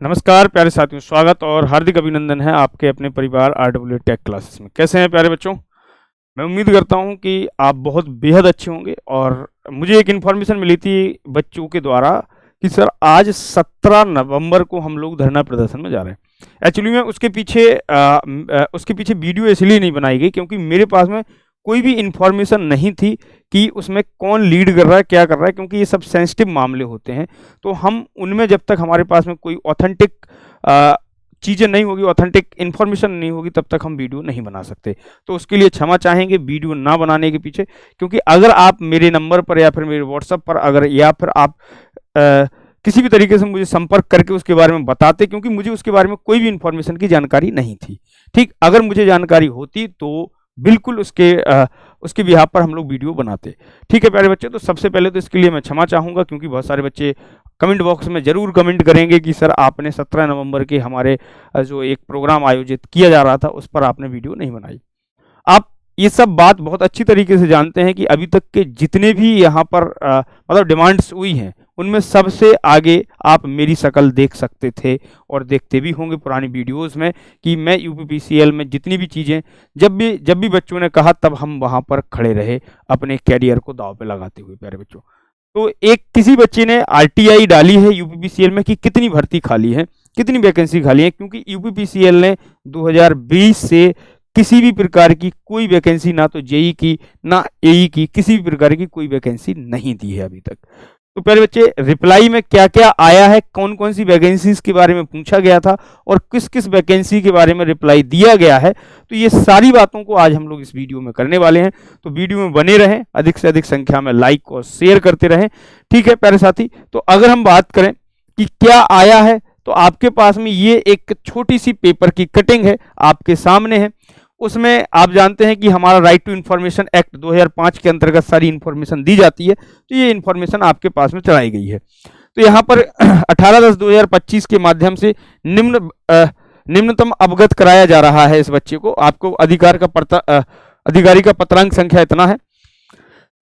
नमस्कार प्यारे साथियों, स्वागत और हार्दिक अभिनंदन है आपके अपने परिवार RW टेक क्लासेस में। कैसे हैं प्यारे बच्चों? मैं उम्मीद करता हूं कि आप बहुत बेहद अच्छे होंगे। और मुझे एक इन्फॉर्मेशन मिली थी बच्चों के द्वारा कि सर आज 17 नवंबर को हम लोग धरना प्रदर्शन में जा रहे हैं। एक्चुअली में उसके पीछे वीडियो इसलिए नहीं बनाई गई क्योंकि मेरे पास में कोई भी इन्फॉर्मेशन नहीं थी कि उसमें कौन लीड कर रहा है, क्या कर रहा है, क्योंकि ये सब सेंसिटिव मामले होते हैं। तो हम उनमें जब तक हमारे पास में कोई ऑथेंटिक चीज़ें नहीं होगी, ऑथेंटिक इन्फॉर्मेशन नहीं होगी, तब तक हम वीडियो नहीं बना सकते। तो उसके लिए क्षमा चाहेंगे वीडियो ना बनाने के पीछे, क्योंकि अगर आप मेरे नंबर पर या फिर मेरे व्हाट्सएप पर अगर या फिर आप किसी भी तरीके से मुझे संपर्क करके उसके बारे में बताते, क्योंकि मुझे उसके बारे में कोई भी इन्फॉर्मेशन की जानकारी नहीं थी। ठीक, अगर मुझे जानकारी होती तो बिल्कुल उसके बिहाफ पर हम लोग वीडियो बनाते। ठीक है प्यारे बच्चे, तो सबसे पहले तो इसके लिए मैं क्षमा चाहूँगा, क्योंकि बहुत सारे बच्चे कमेंट बॉक्स में ज़रूर कमेंट करेंगे कि सर आपने 17 नवंबर के हमारे जो एक प्रोग्राम आयोजित किया जा रहा था उस पर आपने वीडियो नहीं बनाई। आप ये सब बात बहुत अच्छी तरीके से जानते हैं कि अभी तक के जितने भी यहाँ पर मतलब डिमांड्स हुई हैं, उनमें सबसे आगे आप मेरी शक्ल देख सकते थे और देखते भी होंगे पुरानी वीडियोस में कि मैं यूपीपीसीएल में जितनी भी चीज़ें जब भी बच्चों ने कहा तब हम वहाँ पर खड़े रहे अपने कैरियर को दांव पे लगाते हुए। प्यारे बच्चों, तो एक किसी बच्चे ने आरटीआई डाली है यूपीपीसीएल में कि कितनी भर्ती खाली है, कितनी वैकेंसी खाली है, क्योंकि यूपीपीसीएल ने 2020 से किसी भी प्रकार की कोई वैकेंसी, ना तो जेई की ना एई की, किसी भी प्रकार की कोई वैकेंसी नहीं दी है अभी तक। तो पहले बच्चे, रिप्लाई में क्या क्या आया है, कौन कौन सी वैकेंसीज के बारे में पूछा गया था और किस किस वैकेंसी के बारे में रिप्लाई दिया गया है, तो ये सारी बातों को आज हम लोग इस वीडियो में करने वाले हैं। तो वीडियो में बने रहें, अधिक से अधिक संख्या में लाइक और शेयर करते रहें। ठीक है प्यारे साथी, तो अगर हम बात करें कि क्या आया है, तो आपके पास में ये एक छोटी सी पेपर की कटिंग है, आपके सामने है। उसमें आप जानते हैं कि हमारा राइट टू इन्फॉर्मेशन एक्ट 2005 के अंतर्गत सारी इन्फॉर्मेशन दी जाती है। तो ये इन्फॉर्मेशन आपके पास में चढ़ाई गई है। तो यहाँ पर 18/10/2025 के माध्यम से निम्नतम अवगत कराया जा रहा है इस बच्चे को। आपको अधिकारी का पत्रांक संख्या इतना है।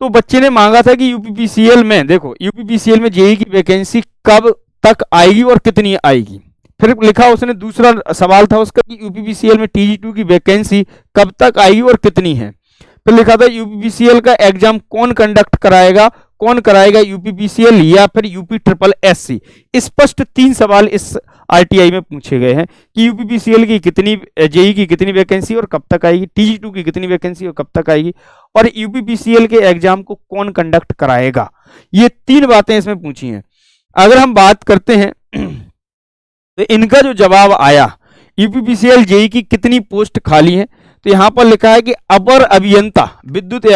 तो बच्चे ने मांगा था कि यूपीपीसीएल में, देखो यूपीपीसीएल में जेई की वैकेंसी कब तक आएगी और कितनी आएगी। फिर लिखा उसने, दूसरा सवाल था उसका कि यूपीपीसीएल में टीजी2 की वैकेंसी कब तक आएगी और कितनी है। फिर लिखा था यूपीपीसीएल का एग्जाम कौन कंडक्ट कराएगा, यूपीपीसीएल या फिर यूपीएसएससी। स्पष्ट 3 सवाल इस आरटीआई में पूछे गए हैं कि यूपीपीसीएल की कितनी, जेई की कितनी वैकेंसी और कब तक आएगी, टीजी2 की कितनी वैकेंसी और कब तक आएगी, और यूपीपीसीएल के एग्जाम को कौन कंडक्ट कराएगा। ये 3 बातें इसमें पूछी हैं। अगर हम बात करते हैं तो इनका जो जवाब आया, यूपीपीसीएल जेई की कितनी पोस्ट खाली है, तो यहां पर लिखा है कि अपर अभियंता विद्युत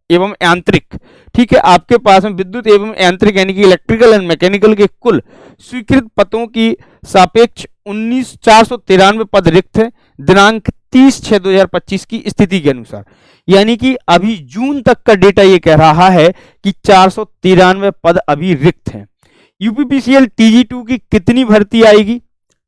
एवं यांत्रिक। ठीक है, आपके पास में विद्युत एवं यांत्रिक यानी कि इलेक्ट्रिकल एंड मैकेनिकल के कुल स्वीकृत पदों की सापेक्ष 493 पद रिक्त है दिनांक 30/6/2025 की स्थिति के अनुसार। यानी कि अभी जून तक का डेटा ये कह रहा है कि 493 पद अभी रिक्त हैं। यूपीपीसीएल टीजी2 की कितनी भर्ती आएगी,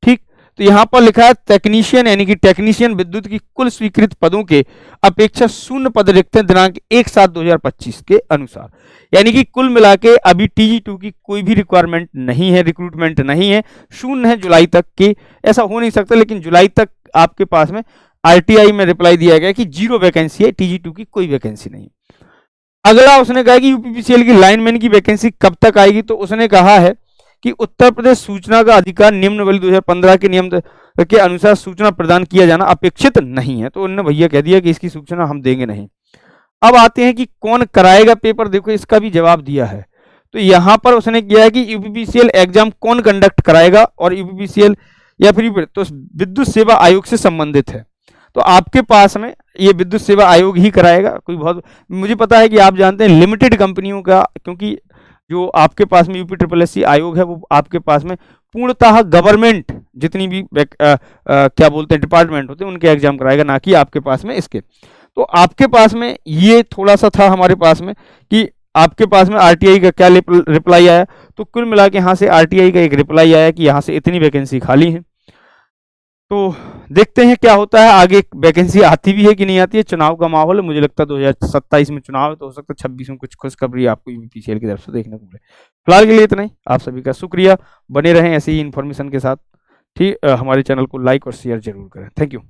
ठीक, तो यहां पर लिखा है टेक्नीशियन यानी कि टेक्नीशियन विद्युत की कुल स्वीकृत पदों के अपेक्षा 0 पद रिक्त हैं दिनांक 1/7/2025 के अनुसार। यानी कि कुल मिला के अभी टीजी2 की कोई भी रिक्वायरमेंट नहीं है, रिक्रूटमेंट नहीं है, 0 है जुलाई तक की। ऐसा हो नहीं सकता, लेकिन जुलाई तक आपके पास में आरटीआई में रिप्लाई दिया गया कि 0 वैकेंसी है, टीजी2 की कोई वैकेंसी नहीं। अगला उसने कहा कि यूपीपीसीएल की लाइनमैन की वैकेंसी कब तक आएगी, तो उसने कहा है कि उत्तर प्रदेश सूचना का अधिकार नियमावली 2015 के नियम के अनुसार सूचना प्रदान किया जाना अपेक्षित नहीं है। तो उन्होंने भैया कह दिया कि इसकी सूचना हम देंगे नहीं। अब आते हैं कि कौन कराएगा पेपर। देखो इसका भी जवाब दिया है। तो यहां पर उसने किया है कि यूपीपीसीएल एग्जाम कौन कंडक्ट कराएगा, और यूपीपीसीएल या फिर तो विद्युत सेवा आयोग से संबंधित है। तो आपके पास में ये विद्युत सेवा आयोग ही कराएगा। कोई बहुत, मुझे पता है कि आप जानते हैं लिमिटेड कंपनियों का, क्योंकि जो आपके पास में यूपीएसएससी आयोग है वो आपके पास में पूर्णतः गवर्नमेंट जितनी भी क्या बोलते हैं डिपार्टमेंट होते हैं उनके एग्जाम कराएगा, ना कि आपके पास में इसके। तो आपके पास में ये थोड़ा सा था हमारे पास में कि आपके पास में आरटीआई का क्या रिप्लाई आया। तो कुल मिला के यहाँ से आरटीआई का एक रिप्लाई आया कि यहाँ से इतनी वैकेंसी खाली है। तो देखते हैं क्या होता है आगे, वैकेंसी आती भी है कि नहीं आती है। चुनाव का माहौल है, मुझे लगता है 2027 में चुनाव है, तो हो सकता है 26 में कुछ खुशखबरी आपको यूपीपीसीएल की तरफ से देखने को मिले। फिलहाल के लिए इतना ही। आप सभी का शुक्रिया, बने रहें ऐसे ही इन्फॉर्मेशन के साथ। ठीक, हमारे चैनल को लाइक और शेयर जरूर करें। Thank you.